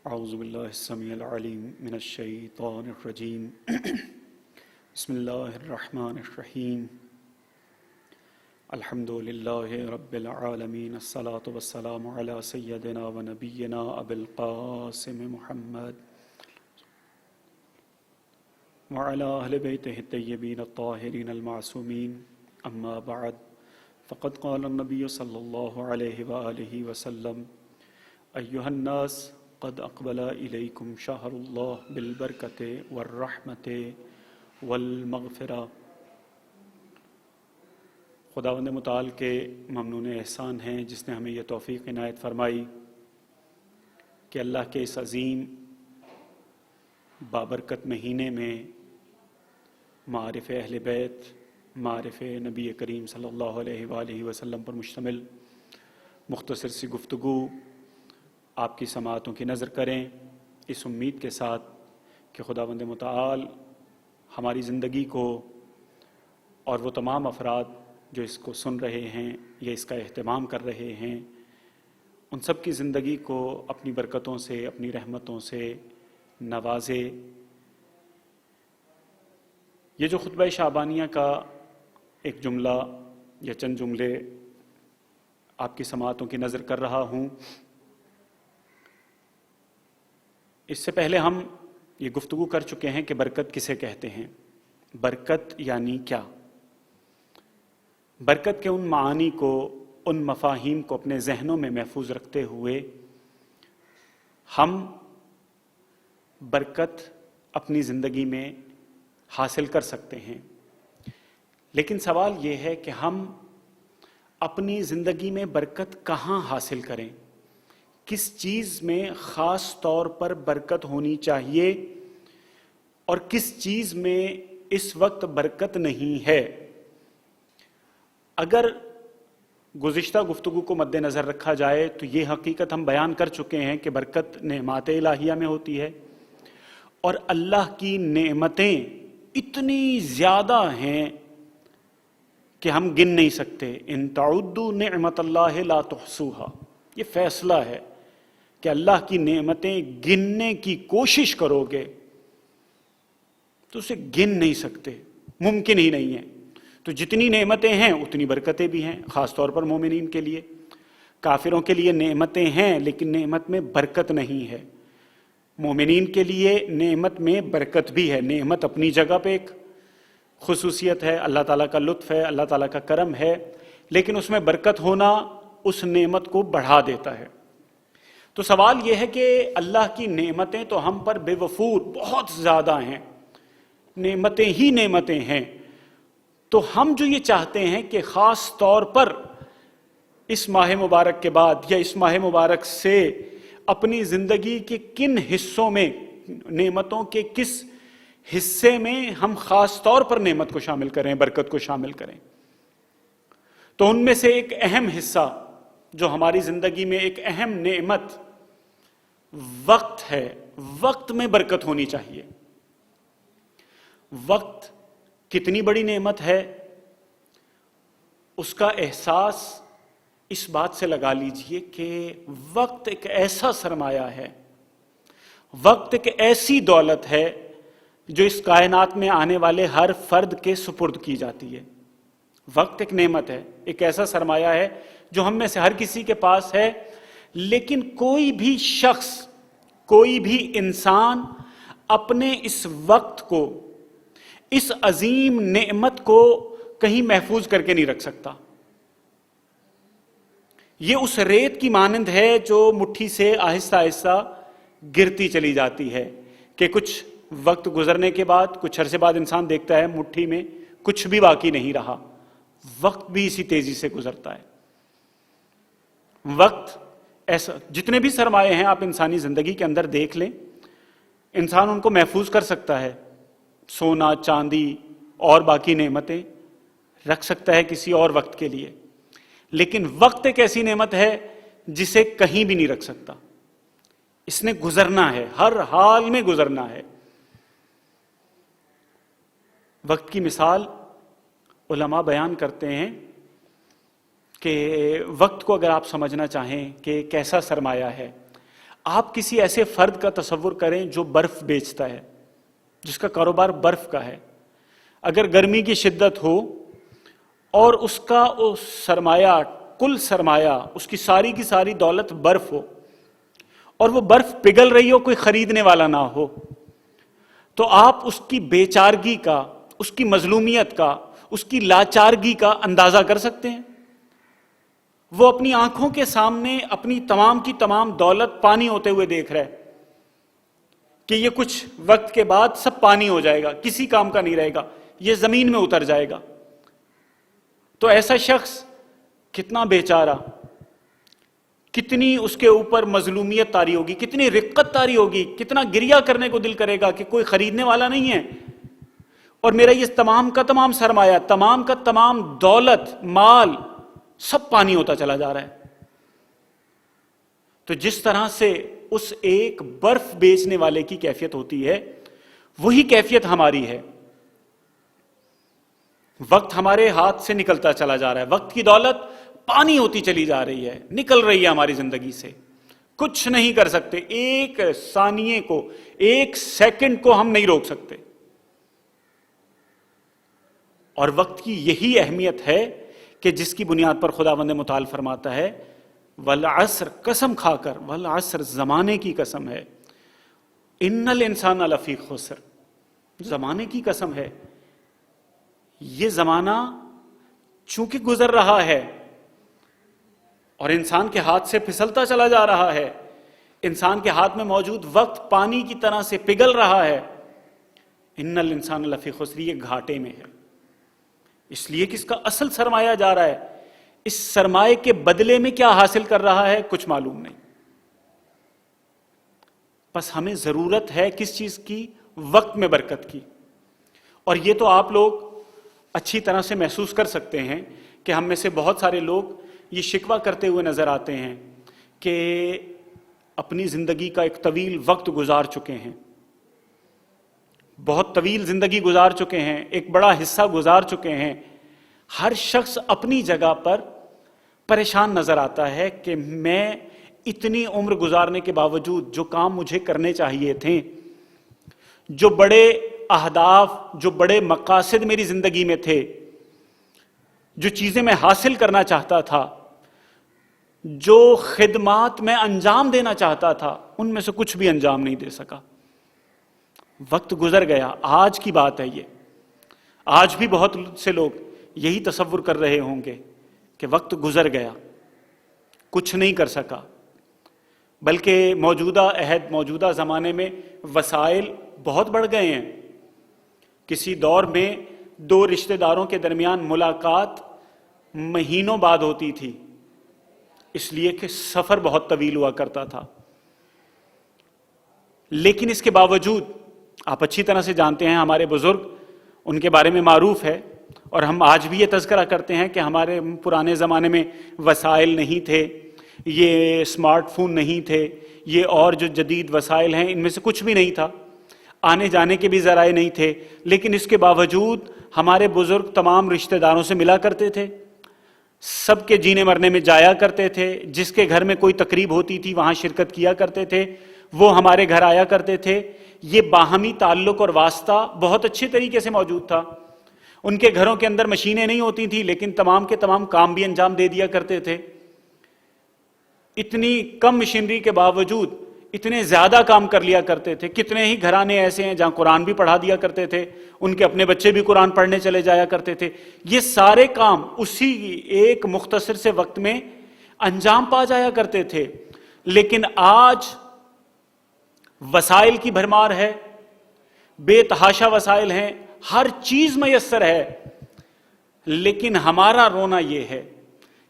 اعوذ باللہ السمیع العلیم من الشیطان الرجیم بسم اللہ الرحمن الرحیم الحمد للہ رب العالمین الصلاة والسلام علی سیدنا و نبینا ابی القاسم محمد وعلی اہل بیتہ الطیبین الطاہرین المعصومین اما بعد فقد قال النبی صلی اللہ علیہ وآلہ وسلم ایہا الناس قد اقبل الیکم شہر اللہ بالبرکۃ والرحمۃ والمغفرہ۔ خداوند متعال کے ممنون احسان ہیں جس نے ہمیں یہ توفیق عنایت فرمائی کہ اللہ کے اس عظیم بابرکت مہینے میں معارف اہل بیت، معارف نبی کریم صلی اللہ علیہ وآلہ وسلم پر مشتمل مختصر سی گفتگو آپ کی سماعتوں کی نظر کریں، اس امید کے ساتھ کہ خداوند متعال ہماری زندگی کو اور وہ تمام افراد جو اس کو سن رہے ہیں یا اس کا اہتمام کر رہے ہیں ان سب کی زندگی کو اپنی برکتوں سے، اپنی رحمتوں سے نوازے۔ یہ جو خطبہ شعبانیہ کا ایک جملہ یا چند جملے آپ کی سماعتوں کی نظر کر رہا ہوں، اس سے پہلے ہم یہ گفتگو کر چکے ہیں کہ برکت کسے کہتے ہیں، برکت یعنی کیا۔ برکت کے ان معانی کو، ان مفاہیم کو اپنے ذہنوں میں محفوظ رکھتے ہوئے ہم برکت اپنی زندگی میں حاصل کر سکتے ہیں، لیکن سوال یہ ہے کہ ہم اپنی زندگی میں برکت کہاں حاصل کریں، کس چیز میں خاص طور پر برکت ہونی چاہیے اور کس چیز میں اس وقت برکت نہیں ہے۔ اگر گزشتہ گفتگو کو مد نظر رکھا جائے تو یہ حقیقت ہم بیان کر چکے ہیں کہ برکت نعمات الہیہ میں ہوتی ہے، اور اللہ کی نعمتیں اتنی زیادہ ہیں کہ ہم گن نہیں سکتے۔ ان تعدوا نعمت اللہ لا تحصوها، یہ فیصلہ ہے کہ اللہ کی نعمتیں گننے کی کوشش کرو گے تو اسے گن نہیں سکتے، ممکن ہی نہیں ہے۔ تو جتنی نعمتیں ہیں اتنی برکتیں بھی ہیں، خاص طور پر مومنین کے لیے۔ کافروں کے لیے نعمتیں ہیں لیکن نعمت میں برکت نہیں ہے، مومنین کے لیے نعمت میں برکت بھی ہے۔ نعمت اپنی جگہ پہ ایک خصوصیت ہے، اللہ تعالیٰ کا لطف ہے، اللہ تعالیٰ کا کرم ہے، لیکن اس میں برکت ہونا اس نعمت کو بڑھا دیتا ہے۔ تو سوال یہ ہے کہ اللہ کی نعمتیں تو ہم پر بے وفور بہت زیادہ ہیں، نعمتیں ہی نعمتیں ہیں، تو ہم جو یہ چاہتے ہیں کہ خاص طور پر اس ماہ مبارک کے بعد یا اس ماہ مبارک سے اپنی زندگی کے کن حصوں میں، نعمتوں کے کس حصے میں ہم خاص طور پر نعمت کو شامل کریں، برکت کو شامل کریں، تو ان میں سے ایک اہم حصہ جو ہماری زندگی میں ایک اہم نعمت وقت ہے، وقت میں برکت ہونی چاہیے۔ وقت کتنی بڑی نعمت ہے اس کا احساس اس بات سے لگا لیجئے کہ وقت ایک ایسا سرمایہ ہے، وقت ایک ایسی دولت ہے جو اس کائنات میں آنے والے ہر فرد کے سپرد کی جاتی ہے۔ وقت ایک نعمت ہے، ایک ایسا سرمایہ ہے جو ہم میں سے ہر کسی کے پاس ہے، لیکن کوئی بھی شخص، کوئی بھی انسان اپنے اس وقت کو، اس عظیم نعمت کو کہیں محفوظ کر کے نہیں رکھ سکتا۔ یہ اس ریت کی مانند ہے جو مٹھی سے آہستہ آہستہ گرتی چلی جاتی ہے کہ کچھ وقت گزرنے کے بعد، کچھ عرصے بعد انسان دیکھتا ہے مٹھی میں کچھ بھی باقی نہیں رہا۔ وقت بھی اسی تیزی سے گزرتا ہے۔ وقت ایسا، جتنے بھی سرمایے ہیں آپ انسانی زندگی کے اندر دیکھ لیں، انسان ان کو محفوظ کر سکتا ہے، سونا، چاندی اور باقی نعمتیں رکھ سکتا ہے کسی اور وقت کے لیے، لیکن وقت ایک ایسی نعمت ہے جسے کہیں بھی نہیں رکھ سکتا۔ اس نے گزرنا ہے، ہر حال میں گزرنا ہے۔ وقت کی مثال علماء بیان کرتے ہیں کہ وقت کو اگر آپ سمجھنا چاہیں کہ کیسا سرمایہ ہے، آپ کسی ایسے فرد کا تصور کریں جو برف بیچتا ہے، جس کا کاروبار برف کا ہے. اگر گرمی کی شدت ہو اور اس کا سرمایہ، کل سرمایہ، اس کی ساری دولت برف ہو، اور وہ برف پگھل رہی ہو، کوئی خریدنے والا نہ ہو، تو آپ اس کی بیچارگی کا، اس کی مظلومیت کا، اس کی لاچارگی کا اندازہ کر سکتے ہیں. وہ اپنی آنکھوں کے سامنے اپنی تمام کی تمام دولت پانی ہوتے ہوئے دیکھ رہا ہے کہ یہ کچھ وقت کے بعد سب پانی ہو جائے گا، کسی کام کا نہیں رہے گا، یہ زمین میں اتر جائے گا. تو ایسا شخص کتنا بیچارہ، کتنی اس کے اوپر مظلومیت طاری ہوگی، کتنی رقت طاری ہوگی، کتنا گریہ کرنے کو دل کرے گا کہ کوئی خریدنے والا نہیں ہے، اور میرا یہ تمام کا تمام سرمایہ، تمام کا تمام دولت، مال، سب پانی ہوتا چلا جا رہا ہے. تو جس طرح سے اس ایک برف بیچنے والے کی کیفیت ہوتی ہے، وہی کیفیت ہماری ہے. وقت ہمارے ہاتھ سے نکلتا چلا جا رہا ہے، وقت کی دولت پانی ہوتی چلی جا رہی ہے، نکل رہی ہے ہماری زندگی سے، کچھ نہیں کر سکتے. ایک ثانیے کو، ایک سیکنڈ کو ہم نہیں روک سکتے. اور وقت کی یہی اہمیت ہے کہ جس کی بنیاد پر خداوند متعال فرماتا ہے والعصر، قسم کھا کر، والعصر، زمانے کی قسم ہے، ان الانسان لفی خسر، زمانے کی قسم ہے. یہ زمانہ چونکہ گزر رہا ہے اور انسان کے ہاتھ سے پھسلتا چلا جا رہا ہے، انسان کے ہاتھ میں موجود وقت پانی کی طرح سے پگھل رہا ہے. ان الانسان لفی خسر، یہ گھاٹے میں ہے. اس لیے کہ اس کا اصل سرمایہ جا رہا ہے. اس سرمایہ کے بدلے میں کیا حاصل کر رہا ہے کچھ معلوم نہیں. بس ہمیں ضرورت ہے کس چیز کی؟ وقت میں برکت کی. اور یہ تو آپ لوگ اچھی طرح سے محسوس کر سکتے ہیں کہ ہم میں سے بہت سارے لوگ یہ شکوہ کرتے ہوئے نظر آتے ہیں کہ اپنی زندگی کا ایک طویل وقت گزار چکے ہیں، بہت طویل زندگی گزار چکے ہیں، ایک بڑا حصہ گزار چکے ہیں. ہر شخص اپنی جگہ پر پریشان نظر آتا ہے کہ میں اتنی عمر گزارنے کے باوجود جو کام مجھے کرنے چاہیے تھے، جو بڑے اہداف، جو بڑے مقاصد میری زندگی میں تھے، جو چیزیں میں حاصل کرنا چاہتا تھا، جو خدمات میں انجام دینا چاہتا تھا، ان میں سے کچھ بھی انجام نہیں دے سکا. وقت گزر گیا. آج کی بات ہے یہ. آج بھی بہت سے لوگ یہی تصور کر رہے ہوں گے کہ وقت گزر گیا، کچھ نہیں کر سکا. بلکہ موجودہ عہد، موجودہ زمانے میں وسائل بہت بڑھ گئے ہیں. کسی دور میں دو رشتہ داروں کے درمیان ملاقات مہینوں بعد ہوتی تھی، اس لیے کہ سفر بہت طویل ہوا کرتا تھا. لیکن اس کے باوجود آپ اچھی طرح سے جانتے ہیں، ہمارے بزرگ، ان کے بارے میں معروف ہے، اور ہم آج بھی یہ تذکرہ کرتے ہیں کہ ہمارے پرانے زمانے میں وسائل نہیں تھے، یہ اسمارٹ فون نہیں تھے، یہ اور جو جدید وسائل ہیں ان میں سے کچھ بھی نہیں تھا، آنے جانے کے بھی ذرائع نہیں تھے. لیکن اس کے باوجود ہمارے بزرگ تمام رشتہ داروں سے ملا کرتے تھے، سب کے جینے مرنے میں جایا کرتے تھے، جس کے گھر میں کوئی تقریب ہوتی تھی وہاں شرکت کیا کرتے تھے، وہ ہمارے گھر آیا کرتے تھے. یہ باہمی تعلق اور واسطہ بہت اچھے طریقے سے موجود تھا. ان کے گھروں کے اندر مشینیں نہیں ہوتی تھیں، لیکن تمام کے تمام کام بھی انجام دے دیا کرتے تھے. اتنی کم مشینری کے باوجود اتنے زیادہ کام کر لیا کرتے تھے. کتنے ہی گھرانے ایسے ہیں جہاں قرآن بھی پڑھا دیا کرتے تھے، ان کے اپنے بچے بھی قرآن پڑھنے چلے جایا کرتے تھے. یہ سارے کام اسی ایک مختصر سے وقت میں انجام پا جایا کرتے تھے. لیکن آج وسائل کی بھرمار ہے، بے تحاشا وسائل ہیں، ہر چیز میسر ہے، لیکن ہمارا رونا یہ ہے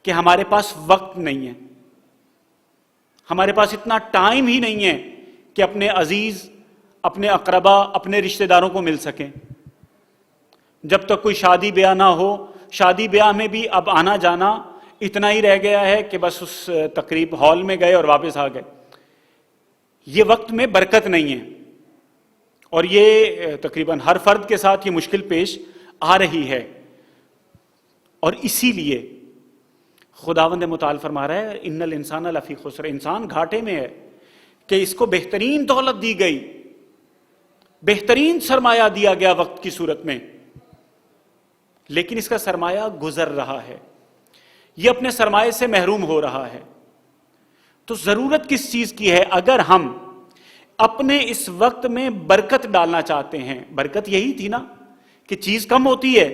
کہ ہمارے پاس وقت نہیں ہے، ہمارے پاس اتنا ٹائم ہی نہیں ہے کہ اپنے عزیز، اپنے اقربا، اپنے رشتہ داروں کو مل سکیں. جب تک کوئی شادی بیاہ نہ ہو، شادی بیاہ میں بھی اب آنا جانا اتنا ہی رہ گیا ہے کہ بس اس تقریب ہال میں گئے اور واپس آ گئے. یہ وقت میں برکت نہیں ہے، اور یہ تقریباً ہر فرد کے ساتھ یہ مشکل پیش آ رہی ہے. اور اسی لیے خداوند متعال فرما رہا ہے ان الانسان لفی خسر، انسان گھاٹے میں ہے. کہ اس کو بہترین دولت دی گئی، بہترین سرمایہ دیا گیا وقت کی صورت میں، لیکن اس کا سرمایہ گزر رہا ہے، یہ اپنے سرمایہ سے محروم ہو رہا ہے۔ تو ضرورت کس چیز کی ہے؟ اگر ہم اپنے اس وقت میں برکت ڈالنا چاہتے ہیں، برکت یہی تھی نا کہ چیز کم ہوتی ہے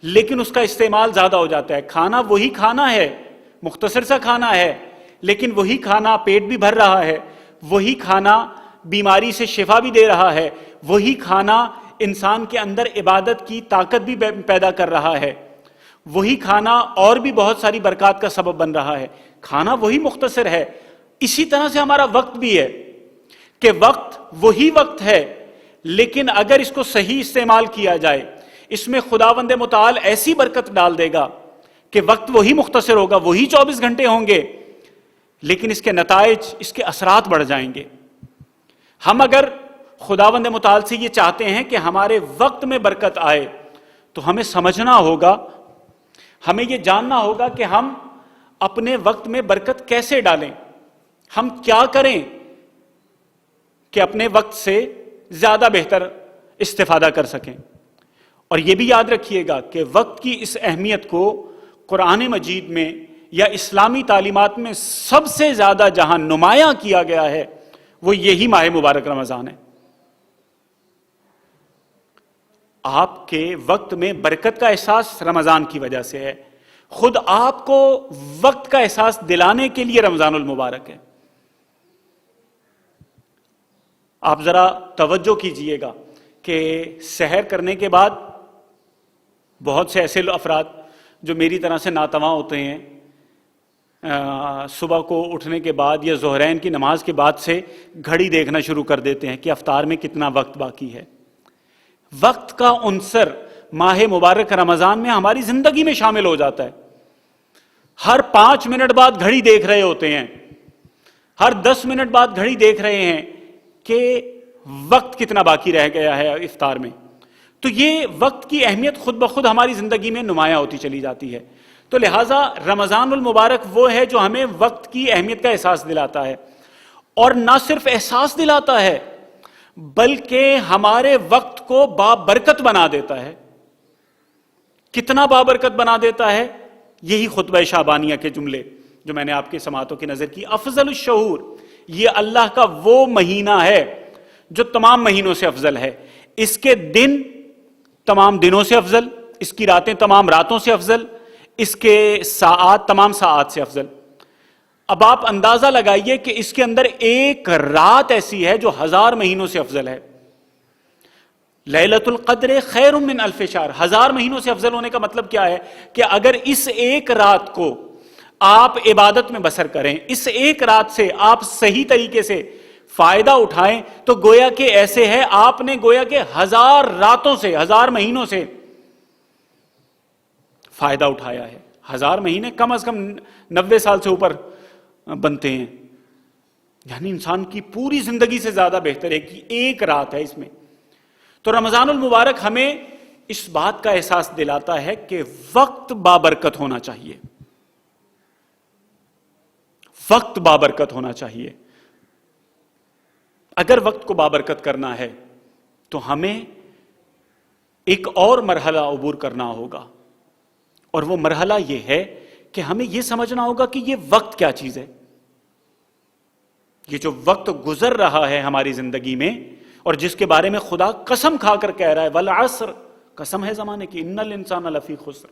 لیکن اس کا استعمال زیادہ ہو جاتا ہے، کھانا وہی کھانا ہے، مختصر سا کھانا ہے، لیکن وہی کھانا پیٹ بھی بھر رہا ہے، وہی کھانا بیماری سے شفا بھی دے رہا ہے، وہی کھانا انسان کے اندر عبادت کی طاقت بھی پیدا کر رہا ہے، وہی کھانا اور بھی بہت ساری برکات کا سبب بن رہا ہے، کھانا وہی مختصر ہے۔ اسی طرح سے ہمارا وقت بھی ہے کہ وقت وہی وقت ہے، لیکن اگر اس کو صحیح استعمال کیا جائے، اس میں خداوند متعال ایسی برکت ڈال دے گا کہ وقت وہی مختصر ہوگا، وہی 24 گھنٹے ہوں گے، لیکن اس کے نتائج، اس کے اثرات بڑھ جائیں گے۔ ہم اگر خداوند متعال سے یہ چاہتے ہیں کہ ہمارے وقت میں برکت آئے تو ہمیں سمجھنا ہوگا، ہمیں یہ جاننا ہوگا کہ ہم اپنے وقت میں برکت کیسے ڈالیں، ہم کیا کریں کہ اپنے وقت سے زیادہ بہتر استفادہ کر سکیں۔ اور یہ بھی یاد رکھیے گا کہ وقت کی اس اہمیت کو قرآن مجید میں یا اسلامی تعلیمات میں سب سے زیادہ جہاں نمایاں کیا گیا ہے وہ یہی ماہ مبارک رمضان ہے۔ آپ کے وقت میں برکت کا احساس رمضان کی وجہ سے ہے، خود آپ کو وقت کا احساس دلانے کے لیے رمضان المبارک ہے۔ آپ ذرا توجہ کیجئے گا کہ سحر کرنے کے بعد بہت سے ایسے افراد جو میری طرح سے ناتواں ہوتے ہیں، صبح کو اٹھنے کے بعد یا ظہرین کی نماز کے بعد سے گھڑی دیکھنا شروع کر دیتے ہیں کہ افطار میں کتنا وقت باقی ہے۔ وقت کا عنصر ماہ مبارک رمضان میں ہماری زندگی میں شامل ہو جاتا ہے۔ ہر 5 منٹ بعد گھڑی دیکھ رہے ہوتے ہیں، ہر 10 منٹ بعد گھڑی دیکھ رہے ہیں کہ وقت کتنا باقی رہ گیا ہے افطار میں۔ تو یہ وقت کی اہمیت خود بخود ہماری زندگی میں نمایاں ہوتی چلی جاتی ہے۔ تو لہٰذا رمضان المبارک وہ ہے جو ہمیں وقت کی اہمیت کا احساس دلاتا ہے، اور نہ صرف احساس دلاتا ہے بلکہ ہمارے وقت کو بابرکت بنا دیتا ہے۔ کتنا بابرکت بنا دیتا ہے؟ یہی خطبہ شعبانیہ کے جملے جو میں نے آپ کے سماعتوں کی نظر کی۔ افضل الشہور، یہ اللہ کا وہ مہینہ ہے جو تمام مہینوں سے افضل ہے۔ اس کے دن تمام دنوں سے افضل، اس کی راتیں تمام راتوں سے افضل، اس کے ساعات تمام ساعات سے افضل۔ اب آپ اندازہ لگائیے کہ اس کے اندر ایک رات ایسی ہے جو 1000 مہینوں سے افضل ہے۔ لیلۃ القدر خیر من الف شہر، 1000 مہینوں سے افضل ہونے کا مطلب کیا ہے کہ اگر اس ایک رات کو آپ عبادت میں بسر کریں، اس ایک رات سے آپ صحیح طریقے سے فائدہ اٹھائیں، تو گویا کہ ایسے ہے آپ نے گویا کہ 1000 راتوں سے، 1000 مہینوں سے فائدہ اٹھایا ہے۔ 1000 مہینے کم از کم 90 سال سے اوپر بنتے ہیں، یعنی انسان کی پوری زندگی سے زیادہ بہتر ہے کہ ایک رات ہے اس میں۔ تو رمضان المبارک ہمیں اس بات کا احساس دلاتا ہے کہ وقت بابرکت ہونا چاہیے، وقت بابرکت ہونا چاہیے۔ اگر وقت کو بابرکت کرنا ہے تو ہمیں ایک اور مرحلہ عبور کرنا ہوگا، اور وہ مرحلہ یہ ہے کہ ہمیں یہ سمجھنا ہوگا کہ یہ وقت کیا چیز ہے۔ یہ جو وقت گزر رہا ہے ہماری زندگی میں اور جس کے بارے میں خدا قسم کھا کر کہہ رہا ہے والعصر، قسم ہے زمانے کی، ان الانسان لفی خسر،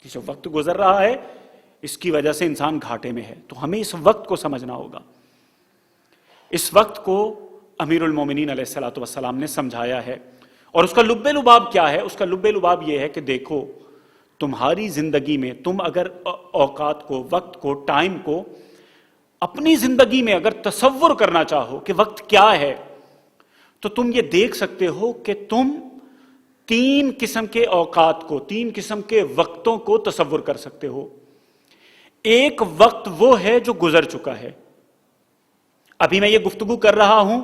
یہ جو وقت گزر رہا ہے اس کی وجہ سے انسان گھاٹے میں ہے۔ تو ہمیں اس وقت کو سمجھنا ہوگا۔ اس وقت کو امیر المومنین علیہ الصلوۃ والسلام نے سمجھایا ہے، اور اس کا لب لباب کیا ہے؟ اس کا لب لباب یہ ہے کہ دیکھو تمہاری زندگی میں تم اگر اوقات کو، وقت کو، ٹائم کو اپنی زندگی میں اگر تصور کرنا چاہو کہ وقت کیا ہے، تو تم یہ دیکھ سکتے ہو کہ تم 3 قسم کے اوقات کو، 3 قسم کے وقتوں کو تصور کر سکتے ہو۔ ایک وقت وہ ہے جو گزر چکا ہے، ابھی میں یہ گفتگو کر رہا ہوں،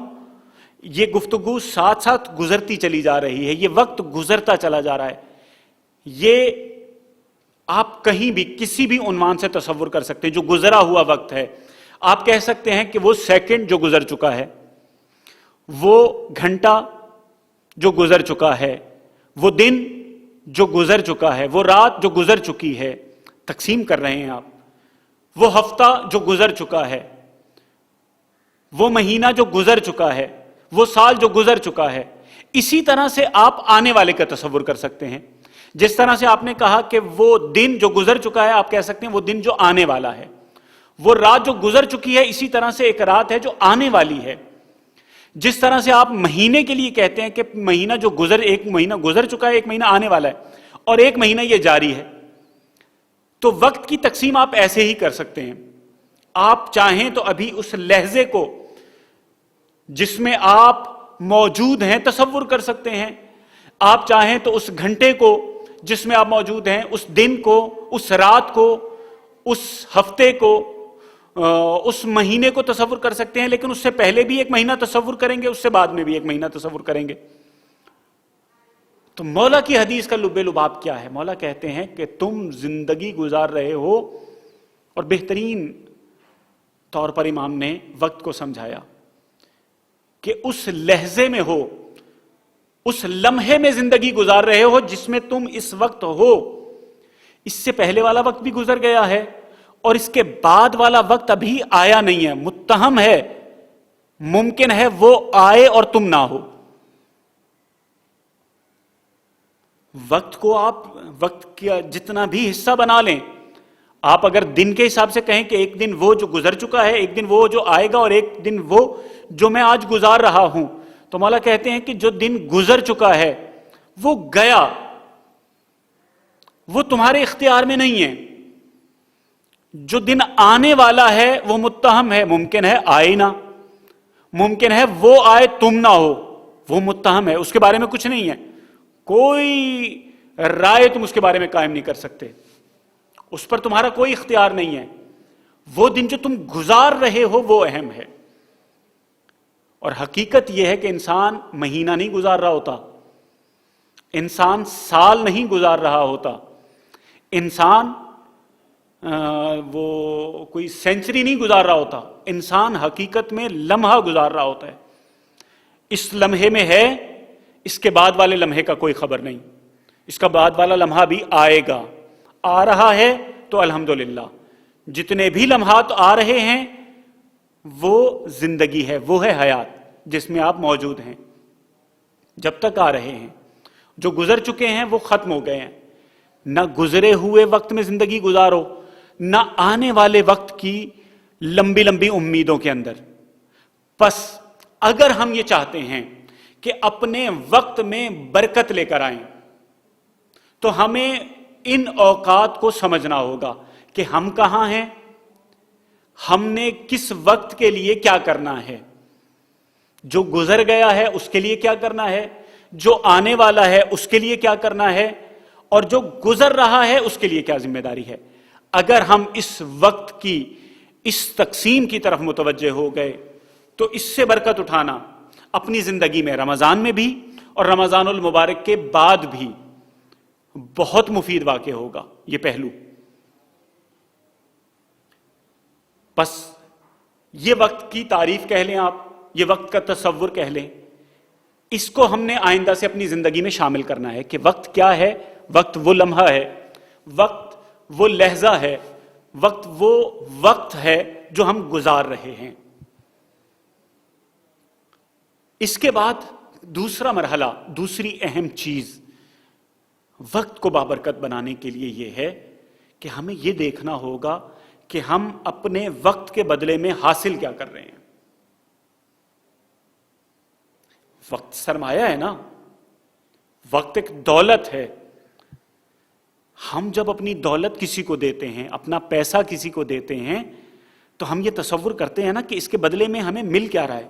یہ گفتگو ساتھ ساتھ گزرتی چلی جا رہی ہے، یہ وقت گزرتا چلا جا رہا ہے۔ یہ آپ کہیں بھی کسی بھی عنوان سے تصور کر سکتے ہیں، جو گزرا ہوا وقت ہے۔ آپ کہہ سکتے ہیں کہ وہ سیکنڈ جو گزر چکا ہے، وہ گھنٹہ جو گزر چکا ہے، وہ دن جو گزر چکا ہے، وہ رات جو گزر چکی ہے، تقسیم کر رہے ہیں آپ، وہ ہفتہ جو گزر چکا ہے، وہ مہینہ جو گزر چکا ہے، وہ سال جو گزر چکا ہے. اسی طرح سے آپ آنے والے کا تصور کر سکتے ہیں. جس طرح سے آپ نے کہا کہ وہ دن جو گزر چکا ہے، آپ کہہ سکتے ہیں وہ دن جو آنے والا ہے. وہ رات جو گزر چکی ہے، اسی طرح سے ایک رات ہے جو آنے والی ہے. جس طرح سے آپ مہینے کے لیے کہتے ہیں کہ مہینہ جو ایک مہینہ گزر چکا ہے، ایک مہینہ آنے والا ہے، اور ایک مہینہ یہ جاری ہے. تو وقت کی تقسیم آپ ایسے ہی کر سکتے ہیں. آپ چاہیں تو ابھی اس لحظے کو جس میں آپ موجود ہیں تصور کر سکتے ہیں. آپ چاہیں تو اس گھنٹے کو جس میں آپ موجود ہیں، اس دن کو، اس رات کو، اس ہفتے کو، اس مہینے کو تصور کر سکتے ہیں. لیکن اس سے پہلے بھی ایک مہینہ تصور کریں گے، اس سے بعد میں بھی ایک مہینہ تصور کریں گے. تو مولا کی حدیث کا لب لباب کیا ہے؟ مولا کہتے ہیں کہ تم زندگی گزار رہے ہو، اور بہترین طور پر امام نے وقت کو سمجھایا کہ اس لحظے میں ہو، اس لمحے میں زندگی گزار رہے ہو جس میں تم اس وقت ہو. اس سے پہلے والا وقت بھی گزر گیا ہے، اور اس کے بعد والا وقت ابھی آیا نہیں ہے، متہم ہے، ممکن ہے وہ آئے اور تم نہ ہو. وقت کو آپ وقت کا جتنا بھی حصہ بنا لیں، آپ اگر دن کے حساب سے کہیں کہ ایک دن وہ جو گزر چکا ہے، ایک دن وہ جو آئے گا، اور ایک دن وہ جو میں آج گزار رہا ہوں، تو مولا کہتے ہیں کہ جو دن گزر چکا ہے وہ گیا، وہ تمہارے اختیار میں نہیں ہے. جو دن آنے والا ہے وہ متہم ہے، ممکن ہے آئے نہ، ممکن ہے وہ آئے تم نہ ہو، وہ متہم ہے، اس کے بارے میں کچھ نہیں ہے، کوئی رائے تم اس کے بارے میں قائم نہیں کر سکتے، اس پر تمہارا کوئی اختیار نہیں ہے. وہ دن جو تم گزار رہے ہو وہ اہم ہے. اور حقیقت یہ ہے کہ انسان مہینہ نہیں گزار رہا ہوتا، انسان سال نہیں گزار رہا ہوتا، انسان وہ کوئی سینچری نہیں گزار رہا ہوتا، انسان حقیقت میں لمحہ گزار رہا ہوتا ہے. اس لمحے میں ہے، اس کے بعد والے لمحے کا کوئی خبر نہیں. اس کا بعد والا لمحہ بھی آئے گا، آ رہا ہے تو الحمدللہ. جتنے بھی لمحات آ رہے ہیں وہ زندگی ہے، وہ ہے حیات جس میں آپ موجود ہیں. جب تک آ رہے ہیں، جو گزر چکے ہیں وہ ختم ہو گئے ہیں. نہ گزرے ہوئے وقت میں زندگی گزارو، نہ آنے والے وقت کی لمبی لمبی امیدوں کے اندر. پس اگر ہم یہ چاہتے ہیں کہ اپنے وقت میں برکت لے کر آئیں، تو ہمیں ان اوقات کو سمجھنا ہوگا کہ ہم کہاں ہیں، ہم نے کس وقت کے لیے کیا کرنا ہے، جو گزر گیا ہے اس کے لیے کیا کرنا ہے، جو آنے والا ہے اس کے لیے کیا کرنا ہے، اور جو گزر رہا ہے اس کے لیے کیا ذمہ داری ہے. اگر ہم اس وقت کی اس تقسیم کی طرف متوجہ ہو گئے تو اس سے برکت اٹھانا اپنی زندگی میں رمضان میں بھی اور رمضان المبارک کے بعد بھی بہت مفید واقع ہوگا. یہ پہلو. بس یہ وقت کی تعریف کہہ لیں، آپ یہ وقت کا تصور کہہ لیں، اس کو ہم نے آئندہ سے اپنی زندگی میں شامل کرنا ہے کہ وقت کیا ہے. وقت وہ لمحہ ہے، وقت وہ لحظہ ہے، وقت وہ وقت ہے جو ہم گزار رہے ہیں. اس کے بعد دوسرا مرحلہ، دوسری اہم چیز وقت کو بابرکت بنانے کے لیے یہ ہے کہ ہمیں یہ دیکھنا ہوگا کہ ہم اپنے وقت کے بدلے میں حاصل کیا کر رہے ہیں. وقت سرمایہ ہے نا، وقت ایک دولت ہے. ہم جب اپنی دولت کسی کو دیتے ہیں، اپنا پیسہ کسی کو دیتے ہیں، تو ہم یہ تصور کرتے ہیں نا کہ اس کے بدلے میں ہمیں مل کیا رہا ہے.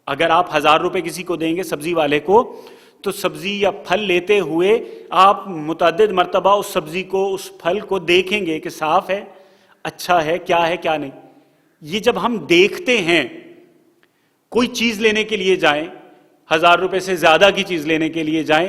اگر آپ 1000 روپے کسی کو دیں گے سبزی والے کو، تو سبزی یا پھل لیتے ہوئے آپ متعدد مرتبہ اس سبزی کو، اس پھل کو دیکھیں گے کہ صاف ہے، اچھا ہے کیا نہیں. یہ جب ہم دیکھتے ہیں، کوئی چیز لینے کے لیے جائیں، 1000 روپے سے زیادہ کی چیز لینے کے لیے جائیں،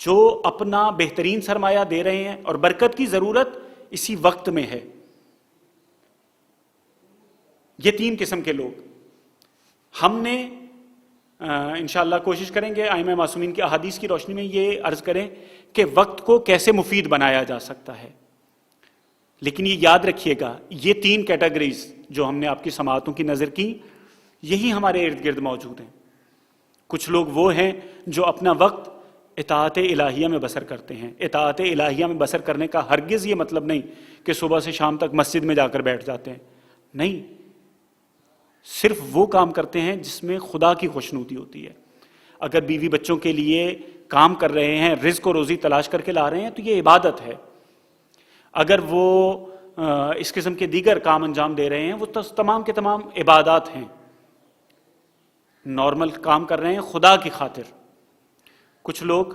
جو اپنا بہترین سرمایہ دے رہے ہیں، اور برکت کی ضرورت اسی وقت میں ہے. یہ 3 قسم کے لوگ. ہم نے انشاءاللہ کوشش کریں گے ائمہ معصومین کی احادیث کی روشنی میں یہ عرض کریں کہ وقت کو کیسے مفید بنایا جا سکتا ہے. لیکن یہ یاد رکھیے گا، یہ 3 کیٹیگریز جو ہم نے آپ کی سماعتوں کی نظر کی، یہی ہمارے ارد گرد موجود ہیں. کچھ لوگ وہ ہیں جو اپنا وقت اطاعت الہیہ میں بسر کرتے ہیں. اطاعت الہیہ میں بسر کرنے کا ہرگز یہ مطلب نہیں کہ صبح سے شام تک مسجد میں جا کر بیٹھ جاتے ہیں. نہیں، صرف وہ کام کرتے ہیں جس میں خدا کی خوشنودی ہوتی ہے. اگر بیوی بچوں کے لیے کام کر رہے ہیں، رزق و روزی تلاش کر کے لا رہے ہیں، تو یہ عبادت ہے. اگر وہ اس قسم کے دیگر کام انجام دے رہے ہیں، وہ تمام کے تمام عبادات ہیں. نارمل کام کر رہے ہیں خدا کی خاطر. کچھ لوگ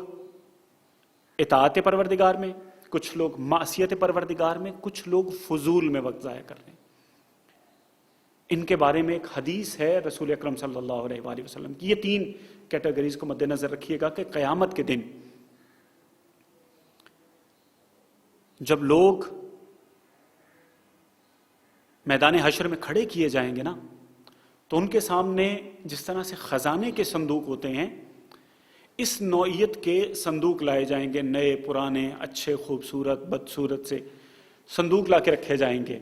اطاعت پروردگار میں، کچھ لوگ معصیت پروردگار میں، کچھ لوگ فضول میں وقت ضائع کر رہے ہیں. ان کے بارے میں ایک حدیث ہے رسول اکرم صلی اللہ علیہ وآلہ وسلم کی. یہ 3 کیٹیگریز کو مد نظر رکھیے گا کہ قیامت کے دن جب لوگ میدان حشر میں کھڑے کیے جائیں گے نا، تو ان کے سامنے جس طرح سے خزانے کے صندوق ہوتے ہیں، اس نوعیت کے صندوق لائے جائیں گے. نئے پرانے، اچھے خوبصورت بدصورت سے صندوق لا کے رکھے جائیں گے.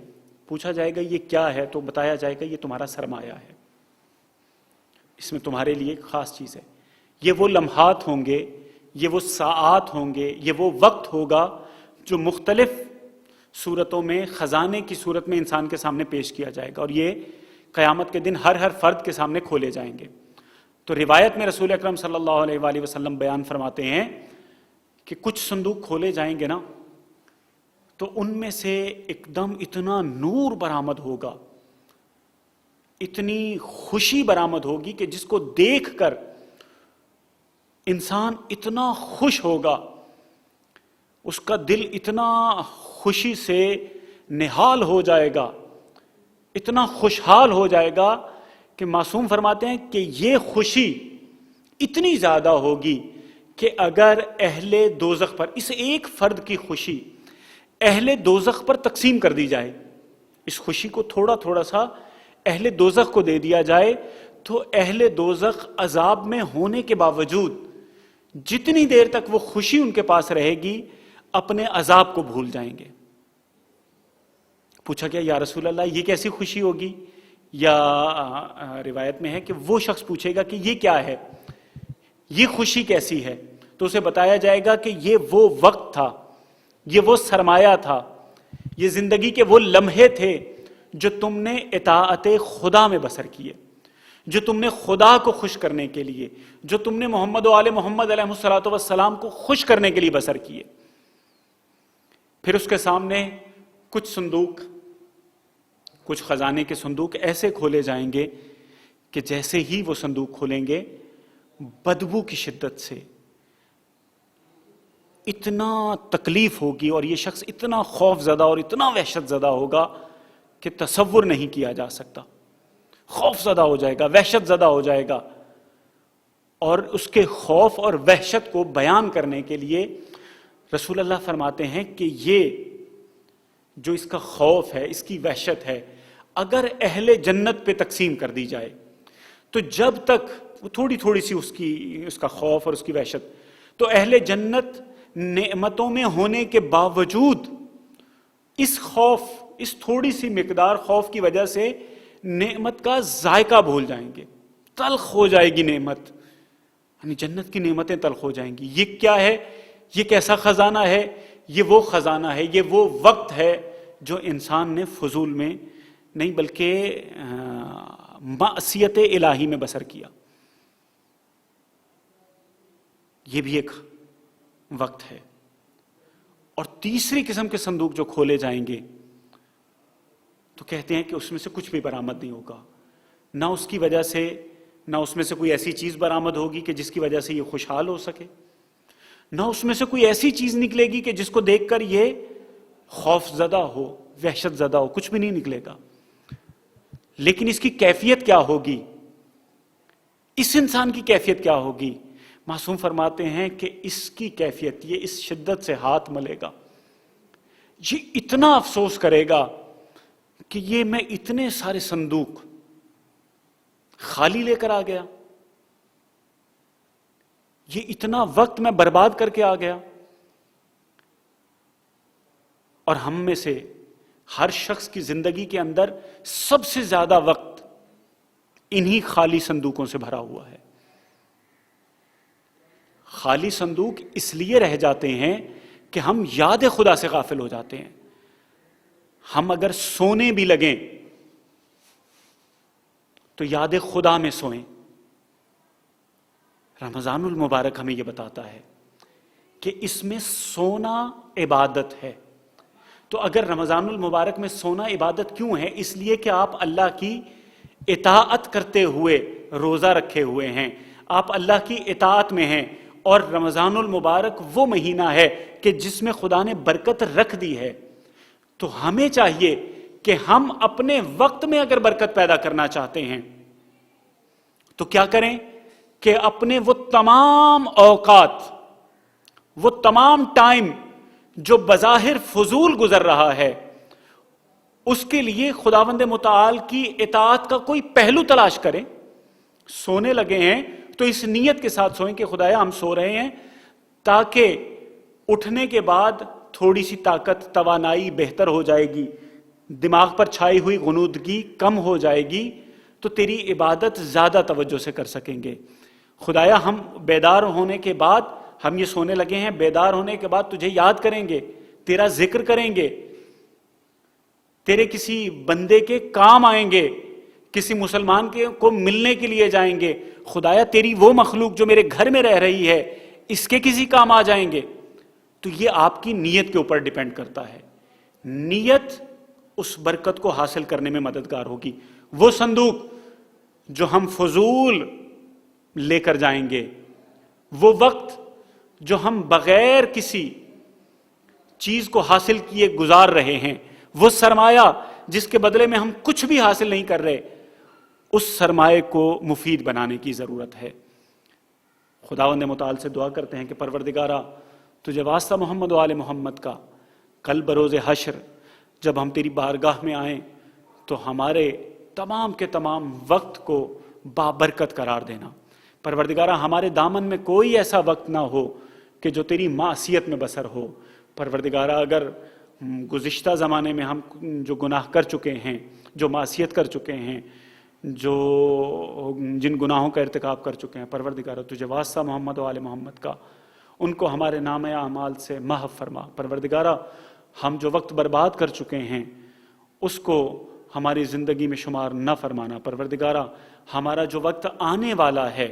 پوچھا جائے گا یہ کیا ہے، تو بتایا جائے گا یہ تمہارا سرمایہ ہے، اس میں تمہارے لیے ایک خاص چیز ہے. یہ وہ لمحات ہوں گے، یہ وہ ساعات ہوں گے، یہ وہ وقت ہوگا جو مختلف صورتوں میں خزانے کی صورت میں انسان کے سامنے پیش کیا جائے گا، اور یہ قیامت کے دن ہر فرد کے سامنے کھولے جائیں گے. تو روایت میں رسول اکرم صلی اللہ علیہ وآلہ وسلم بیان فرماتے ہیں کہ کچھ صندوق کھولے جائیں گے نا، تو ان میں سے ایک دم اتنا نور برآمد ہوگا، اتنی خوشی برآمد ہوگی کہ جس کو دیکھ کر انسان اتنا خوش ہوگا، اس کا دل اتنا خوشی سے نہال ہو جائے گا، اتنا خوشحال ہو جائے گا کہ معصوم فرماتے ہیں کہ یہ خوشی اتنی زیادہ ہوگی کہ اگر اہل دوزخ پر اس ایک فرد کی خوشی اہل دوزخ پر تقسیم کر دی جائے، اس خوشی کو تھوڑا تھوڑا سا اہل دوزخ کو دے دیا جائے، تو اہل دوزخ عذاب میں ہونے کے باوجود جتنی دیر تک وہ خوشی ان کے پاس رہے گی اپنے عذاب کو بھول جائیں گے. پوچھا گیا یا رسول اللہ یہ کیسی خوشی ہوگی؟ یا روایت میں ہے کہ وہ شخص پوچھے گا کہ یہ کیا ہے، یہ خوشی کیسی ہے؟ تو اسے بتایا جائے گا کہ یہ وہ وقت تھا، یہ وہ سرمایہ تھا، یہ زندگی کے وہ لمحے تھے جو تم نے اطاعت خدا میں بسر کیے، جو تم نے خدا کو خوش کرنے کے لیے، جو تم نے محمد و آل محمد علیہ الصلوۃ والسلام کو خوش کرنے کے لیے بسر کیے. پھر اس کے سامنے کچھ صندوق، کچھ خزانے کے صندوق ایسے کھولے جائیں گے کہ جیسے ہی وہ صندوق کھولیں گے بدبو کی شدت سے اتنا تکلیف ہوگی، اور یہ شخص اتنا خوف زدہ اور اتنا وحشت زدہ ہوگا کہ تصور نہیں کیا جا سکتا. خوف زدہ ہو جائے گا، وحشت زدہ ہو جائے گا. اور اس کے خوف اور وحشت کو بیان کرنے کے لیے رسول اللہ فرماتے ہیں کہ یہ جو اس کا خوف ہے، اس کی وحشت ہے، اگر اہل جنت پہ تقسیم کر دی جائے تو جب تک وہ تھوڑی تھوڑی سی اس کا خوف اور اس کی وحشت، تو اہل جنت نعمتوں میں ہونے کے باوجود اس خوف، اس تھوڑی سی مقدار خوف کی وجہ سے نعمت کا ذائقہ بھول جائیں گے، تلخ ہو جائے گی نعمت، یعنی جنت کی نعمتیں تلخ ہو جائیں گی. یہ کیا ہے؟ یہ کیسا خزانہ ہے؟ یہ وہ خزانہ ہے، یہ وہ وقت ہے جو انسان نے فضول میں نہیں بلکہ معصیت الہی میں بسر کیا. یہ بھی ایک وقت ہے. اور تیسری قسم کے صندوق جو کھولے جائیں گے تو کہتے ہیں کہ اس میں سے کچھ بھی برآمد نہیں ہوگا، نہ اس کی وجہ سے، نہ اس میں سے کوئی ایسی چیز برآمد ہوگی کہ جس کی وجہ سے یہ خوشحال ہو سکے، نہ اس میں سے کوئی ایسی چیز نکلے گی کہ جس کو دیکھ کر یہ خوف زدہ ہو، وحشت زدہ ہو، کچھ بھی نہیں نکلے گا. لیکن اس کی کیفیت کیا ہوگی؟ اس انسان کی کیفیت کیا ہوگی؟ معصوم فرماتے ہیں کہ اس کی کیفیت، یہ اس شدت سے ہاتھ ملے گا، یہ اتنا افسوس کرے گا کہ یہ میں اتنے سارے صندوق خالی لے کر آ گیا، یہ اتنا وقت میں برباد کر کے آ گیا. اور ہم میں سے ہر شخص کی زندگی کے اندر سب سے زیادہ وقت انہی خالی صندوقوں سے بھرا ہوا ہے. خالی صندوق اس لیے رہ جاتے ہیں کہ ہم یاد خدا سے غافل ہو جاتے ہیں. ہم اگر سونے بھی لگیں تو یاد خدا میں سوئیں. رمضان المبارک ہمیں یہ بتاتا ہے کہ اس میں سونا عبادت ہے. تو اگر رمضان المبارک میں سونا عبادت کیوں ہے؟ اس لیے کہ آپ اللہ کی اطاعت کرتے ہوئے روزہ رکھے ہوئے ہیں، آپ اللہ کی اطاعت میں ہیں. اور رمضان المبارک وہ مہینہ ہے کہ جس میں خدا نے برکت رکھ دی ہے. تو ہمیں چاہیے کہ ہم اپنے وقت میں اگر برکت پیدا کرنا چاہتے ہیں تو کیا کریں کہ اپنے وہ تمام اوقات، وہ تمام ٹائم جو بظاہر فضول گزر رہا ہے، اس کے لیے خداوند متعال کی اطاعت کا کوئی پہلو تلاش کریں. سونے لگے ہیں تو اس نیت کے ساتھ سوئیں کہ خدایا ہم سو رہے ہیں تاکہ اٹھنے کے بعد تھوڑی سی طاقت، توانائی بہتر ہو جائے گی، دماغ پر چھائی ہوئی غنودگی کم ہو جائے گی، تو تیری عبادت زیادہ توجہ سے کر سکیں گے. خدایا ہم بیدار ہونے کے بعد، ہم یہ سونے لگے ہیں، بیدار ہونے کے بعد تجھے یاد کریں گے، تیرا ذکر کریں گے، تیرے کسی بندے کے کام آئیں گے، کسی مسلمان کو ملنے کے لیے جائیں گے. خدایا تیری وہ مخلوق جو میرے گھر میں رہ رہی ہے، اس کے کسی کام آ جائیں گے. تو یہ آپ کی نیت کے اوپر ڈیپینڈ کرتا ہے. نیت اس برکت کو حاصل کرنے میں مددگار ہوگی. وہ صندوق جو ہم فضول لے کر جائیں گے، وہ وقت جو ہم بغیر کسی چیز کو حاصل کیے گزار رہے ہیں، وہ سرمایہ جس کے بدلے میں ہم کچھ بھی حاصل نہیں کر رہے، اس سرمایہ کو مفید بنانے کی ضرورت ہے. خداوند متعال سے دعا کرتے ہیں کہ پروردگارا، تجھے واسطہ محمد و آل محمد کا، کل بروز حشر جب ہم تیری بارگاہ میں آئیں تو ہمارے تمام کے تمام وقت کو بابرکت قرار دینا. پروردگارا ہمارے دامن میں کوئی ایسا وقت نہ ہو کہ جو تیری معصیت میں بسر ہو. پروردگارا اگر گزشتہ زمانے میں ہم جو گناہ کر چکے ہیں، جو معصیت کر چکے ہیں، جن گناہوں کا ارتکاب کر چکے ہیں، پروردگارا تجھے واسطہ محمد و آل محمد کا، ان کو ہمارے نامہ اعمال سے محو فرما. پروردگارا ہم جو وقت برباد کر چکے ہیں اس کو ہماری زندگی میں شمار نہ فرمانا. پروردگارا ہمارا جو وقت آنے والا ہے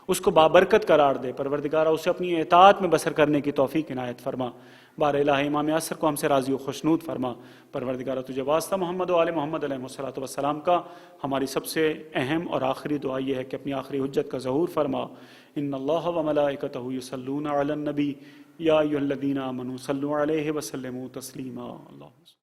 اس کو بابرکت قرار دے. پروردگارا اسے اپنی اطاعت میں بسر کرنے کی توفیق عنایت فرما. بار الہ امام یاسر کو ہم سے راضی و خوشنود فرما. پروردگارا تجھے واسطہ محمد و آل محمد علیہ الصلوۃ والسلام کا ہماری سب سے اہم اور آخری دعا یہ ہے کہ اپنی آخری حجت کا ظہور فرما. ان اللہ و ملائکتہ یصلون علی النبی یا ایھا الذین آمنوا صلوا علیہ وسلموا تسلیما. اللہ